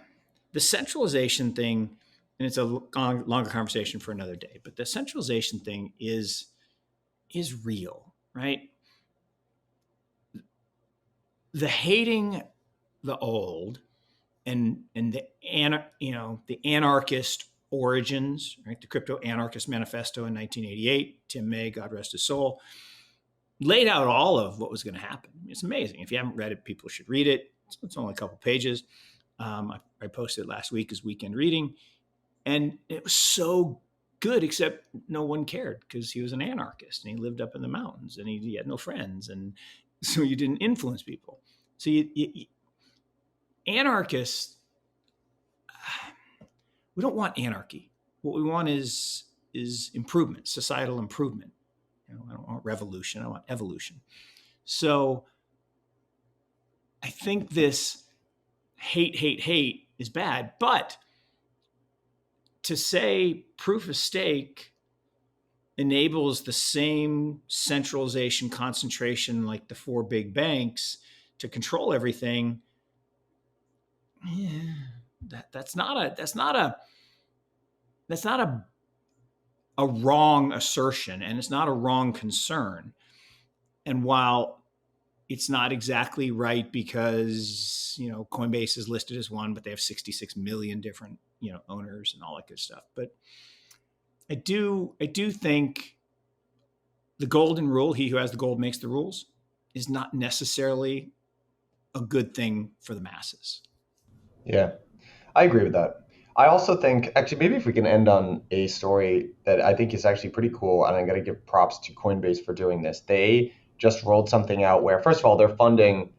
the centralization thing, and it's a longer conversation for another day, but the centralization thing is real, right? The hating the old and the anarchist origins, right? The Crypto Anarchist Manifesto in 1988, Tim May, God rest his soul, laid out all of what was going to happen. It's amazing. If you haven't read it, people should read it. It's only a couple pages. I posted it last week as weekend reading, and it was so good, except no one cared because he was an anarchist and he lived up in the mountains and he had no friends, and so you didn't influence people. So anarchists, we don't want anarchy. What we want is improvement, societal improvement. I don't want revolution. I want evolution. So I think this hate is bad, but to say proof of stake enables the same centralization concentration like the four big banks to control everything, yeah, that's not a wrong assertion, and it's not a wrong concern. And while it's not exactly right because Coinbase is listed as one, but they have 66 million different owners and all that good stuff. But I do think the golden rule, he who has the gold makes the rules, is not necessarily a good thing for the masses. Yeah, I agree with that. I also think, actually, maybe if we can end on a story that I think is actually pretty cool, and I'm going to give props to Coinbase for doing this. They just rolled something out where, first of all, they're funding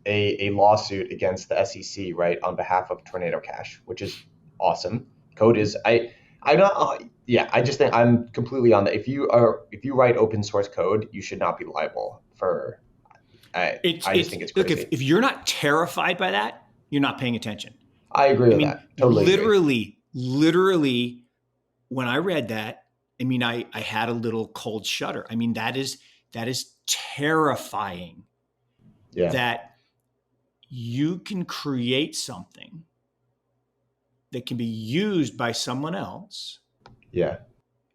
a lawsuit against the SEC, right, on behalf of Tornado Cash, which is awesome. Code is I don't yeah, I just think I'm completely on that. If you write open source code, you should not be liable for. I just think it's Look, crazy. if you're not terrified by that, you're not paying attention. I agree I with mean, that. Totally agree. literally, when I read that, I mean, I had a little cold shudder. I mean, that is terrifying Yeah. that you can create something that can be used by someone else Yeah.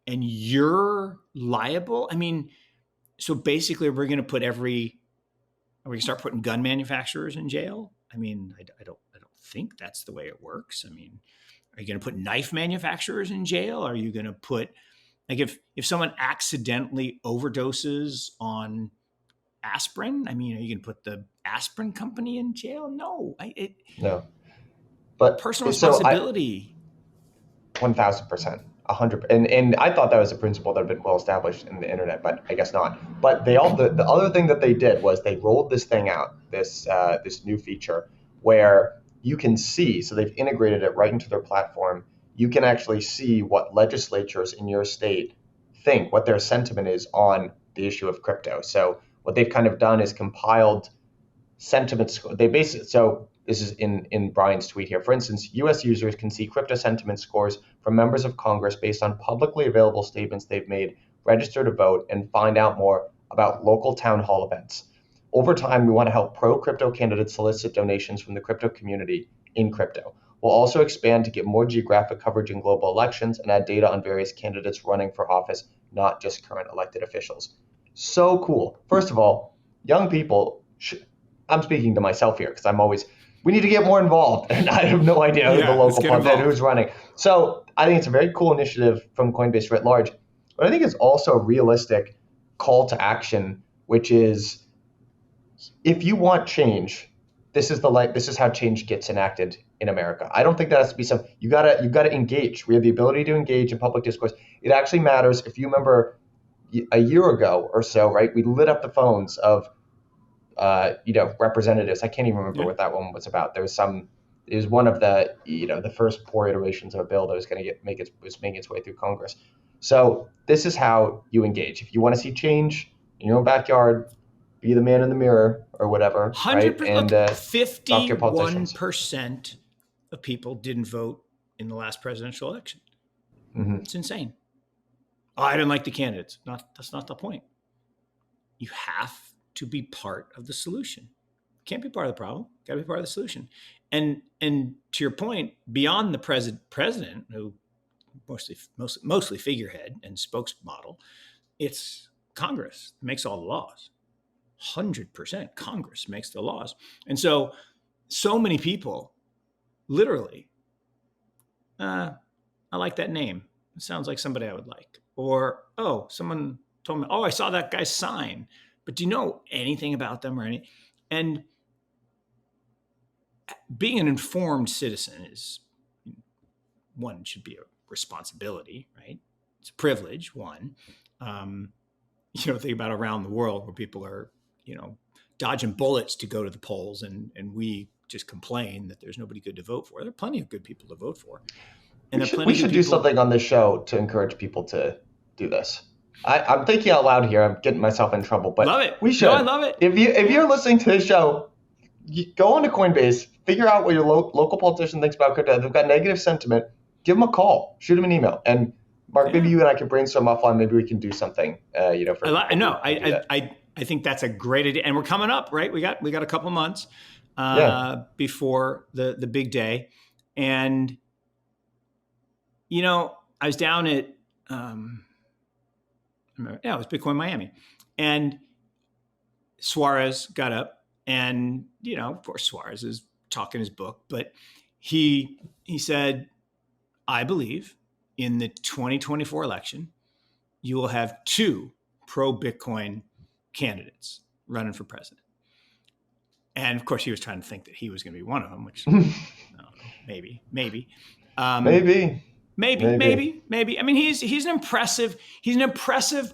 and you're liable. I mean, so basically we're going to put are we going to start putting gun manufacturers in jail? I mean, I don't think that's the way it works. I mean, are you going to put knife manufacturers in jail? Are you going to put, like, if someone accidentally overdoses on aspirin, I mean, are you going to put the aspirin company in jail? No, No. But personal so I responsibility. 1000%, 100, and I thought that was a principle that had been well established in the internet, but I guess not. But the other thing that they did was they rolled this thing out, this new feature where you can see. So they've integrated it right into their platform. You can actually see what legislatures in your state think, what their sentiment is on the issue of crypto. So what they've kind of done is compiled sentiment score. They basically, so this is in Brian's tweet here. For instance, U.S. users can see crypto sentiment scores from members of Congress based on publicly available statements they've made, register to vote, and find out more about local town hall events. Over time, we want to help pro-crypto candidates solicit donations from the crypto community in crypto. We'll also expand to get more geographic coverage in global elections and add data on various candidates running for office, not just current elected officials. So cool. First of all, young people I'm speaking to myself here because I'm always, we need to get more involved. And I have no idea who the Yeah, let's local get pub and involved. who's running. So I think it's a very cool initiative from Coinbase writ large. But I think it's also a realistic call to action, which is if you want change, this is how change gets enacted in America. I don't think that has to be some you gotta engage. We have the ability to engage in public discourse. It actually matters. If you remember a year ago or so, right, we lit up the phones of representatives. I can't even remember Yeah. what that one was about. It was one of the, the first poor iterations of a bill that was going to was making its way through Congress. So this is how you engage. If you want to see change in your own backyard, be the man in the mirror or whatever, right? 100%. And Look, talk to your politicians. 51% of people didn't vote in the last presidential election. Mm-hmm. It's insane. Oh, I didn't like the candidates. That's not the point. You have to be part of the solution. Can't be part of the problem. Got to be part of the solution. And to your point, beyond the president, who mostly figurehead and spokesmodel, it's Congress that makes all the laws. 100% Congress makes the laws. And so many people literally, I like that name. It sounds like somebody I would like. Or, oh, someone told me, oh, I saw that guy's sign. But do you know anything about them or anything? And being an informed citizen is, one, should be a responsibility, right? It's a privilege, one. Think about around the world where people are, dodging bullets to go to the polls, and we just complain that there's nobody good to vote for. There are plenty of good people to vote for. And We should do something on this show to encourage people to do this. I'm thinking out loud here. I'm getting myself in trouble, but love it. we should. No, I love it. If you're listening to this show, go on to Coinbase, figure out what your local politician thinks about crypto. If they've got negative sentiment, give them a call, shoot them an email, and Mark, maybe you and I can brainstorm offline. Maybe we can do something. I think that's a great idea, and we're coming up, right? We got a couple months before the big day, and I was down at it was Bitcoin Miami, and Suarez got up, and of course Suarez is talking his book, but he said, I believe in the 2024 election, you will have two pro-Bitcoin candidates running for president. And of course, he was trying to think that he was going to be one of them, which I don't know, maybe. Maybe. I mean, he's an impressive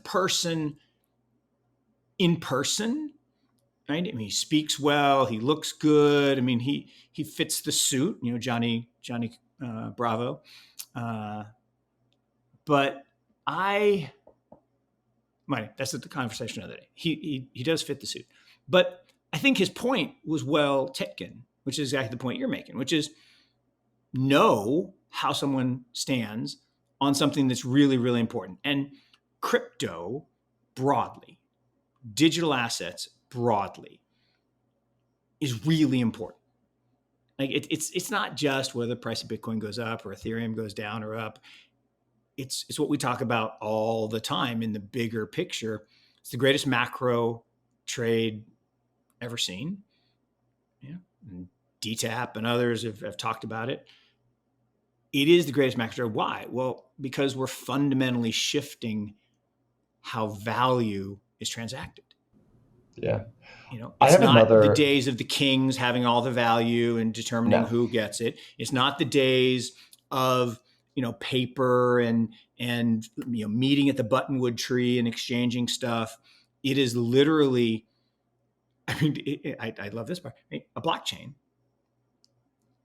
person in person. right? I mean, he speaks well, he looks good. I mean, he fits the suit, Johnny Bravo. Uh, but I, that's the conversation of the day. He does fit the suit, but I think his point was well taken, which is exactly the point you're making, which is know how someone stands on something that's really, really important. And crypto broadly, digital assets broadly, is really important. Like it's not just whether the price of Bitcoin goes up or Ethereum goes down or up. It's what we talk about all the time in the bigger picture. It's the greatest macro trade ever seen. Yeah. And DTAP and others have talked about it. It is the greatest macro trade. Why? Well, because we're fundamentally shifting how value is transacted. Yeah. I It's have not the another. days of the kings having all the value and determining No. who gets it. It's not the days of paper and meeting at the buttonwood tree and exchanging stuff. It is literally, I mean, I love this part. A blockchain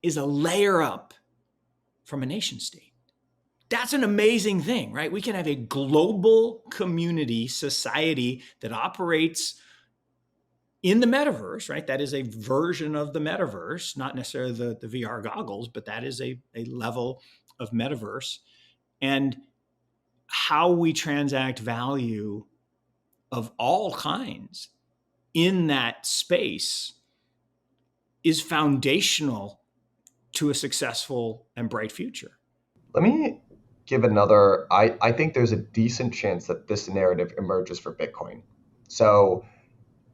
is a layer up from a nation state. That's an amazing thing, right? We can have a global community, society that operates in the metaverse, right? That is a version of the metaverse, not necessarily the VR goggles, but that is a level of metaverse. And how we transact value of all kinds in that space is foundational to a successful and bright future. Let me give another. I think there's a decent chance that this narrative emerges for Bitcoin. So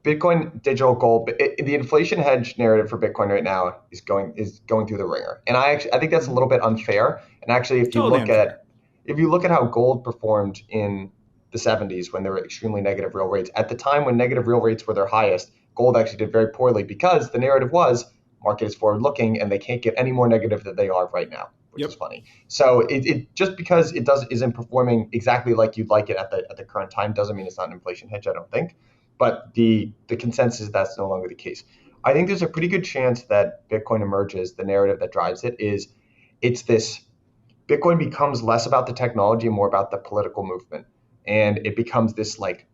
Bitcoin digital gold, the inflation hedge narrative for Bitcoin right now is going through the ringer, and I think that's a Mm-hmm. little bit unfair. And actually, Totally unfair. if you look at how gold performed in the 70s when there were extremely negative real rates, at the time when negative real rates were their highest, gold actually did very poorly because the narrative was market is forward looking and they can't get any more negative than they are right now, which is Yep. funny. So it just because it isn't performing exactly like you'd like it at the current time doesn't mean it's not an inflation hedge. I don't think, but the consensus is that's no longer the case. I think there's a pretty good chance that Bitcoin emerges. The narrative that drives it is it's this Bitcoin becomes less about the technology and more about the political movement. And it becomes this, like,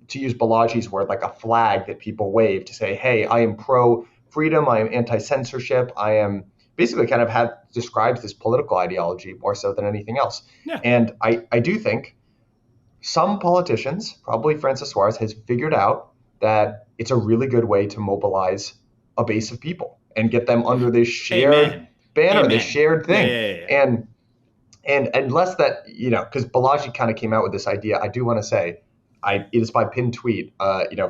to use Balaji's word, like a flag that people wave to say, hey, I am pro freedom, I am anti censorship, I am basically kind of describes this political ideology more so than anything else. Yeah. And I do think some politicians, probably Francis Suarez, has figured out that it's a really good way to mobilize a base of people and get them under this shared Amen. banner, this Amen. shared Yeah. thing. Yeah. Yeah. Yeah. And less that, because Balaji kind of came out with this idea. I do want to say, it is my pinned tweet,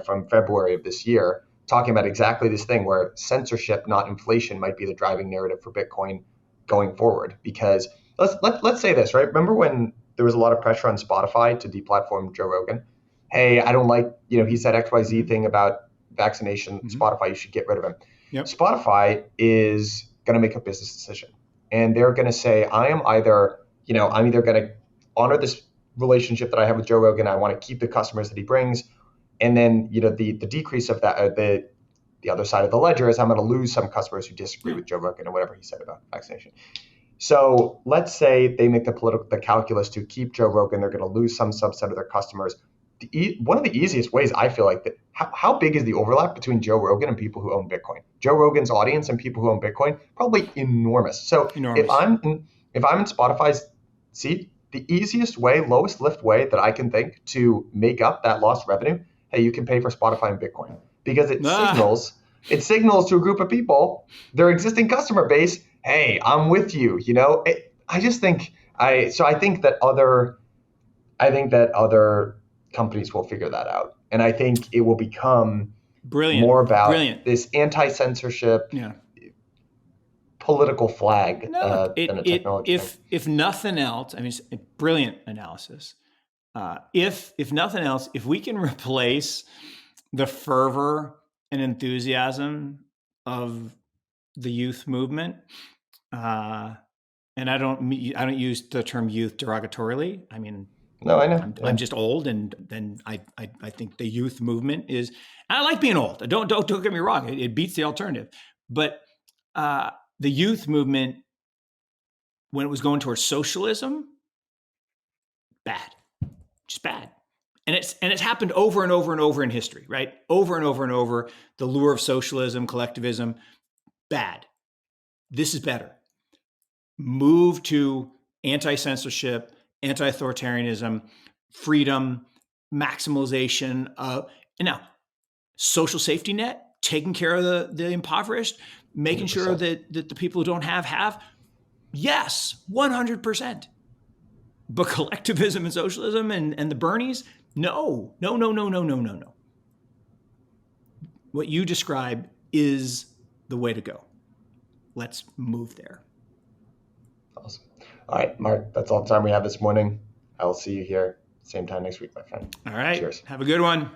from February of this year, talking about exactly this thing where censorship, not inflation, might be the driving narrative for Bitcoin going forward. Because let's say this, right? Remember when there was a lot of pressure on Spotify to deplatform Joe Rogan? Hey, I don't like, he said XYZ Mm-hmm. thing about vaccination. Mm-hmm. Spotify, you should get rid of him. Yep. Spotify is going to make a business decision, and they're going to say, I'm either going to honor this relationship that I have with Joe Rogan. I want to keep the customers that he brings. And then, the decrease of that, the other side of the ledger is I'm going to lose some customers who disagree Yeah. with Joe Rogan or whatever he said about vaccination. So let's say they make the calculus to keep Joe Rogan. They're going to lose some subset of their customers. One of the easiest ways I feel like that. How big is the overlap between Joe Rogan and people who own Bitcoin? Joe Rogan's audience and people who own Bitcoin, probably enormous. So if Enormous. I'm in Spotify's seat, the easiest way, lowest lift way that I can think to make up that lost revenue, hey, you can pay for Spotify and Bitcoin, because Ah, it signals to a group of people, their existing customer base, hey, I'm with you. I just think I think that other companies will figure that out, and I think it will become brilliant. more about Brilliant. this anti-censorship Yeah. political flag No, look, than a technology thing. if nothing else, I mean, it's a brilliant analysis. If nothing else, if we can replace the fervor and enthusiasm of the youth movement, uh, and I don't use the term youth derogatorily. I mean, No, I know. I'm Yeah. just old, and then I think the youth movement is. And I like being old. Don't get me wrong. It beats the alternative, but the youth movement, when it was going towards socialism, bad, just bad. And it's happened over and over and over in history, right? Over and over and over. The lure of socialism, collectivism, bad. This is better. Move to anti-censorship, anti-authoritarianism, freedom, maximalization of, and now social safety net, taking care of the impoverished, making sure 100%. that the people who don't have. Yes, 100%. But collectivism and socialism and the Bernies, no. What you describe is the way to go. Let's move there. Awesome. All right, Mark, that's all the time we have this morning. I'll see you here same time next week, my friend. All right. Cheers. Have a good one.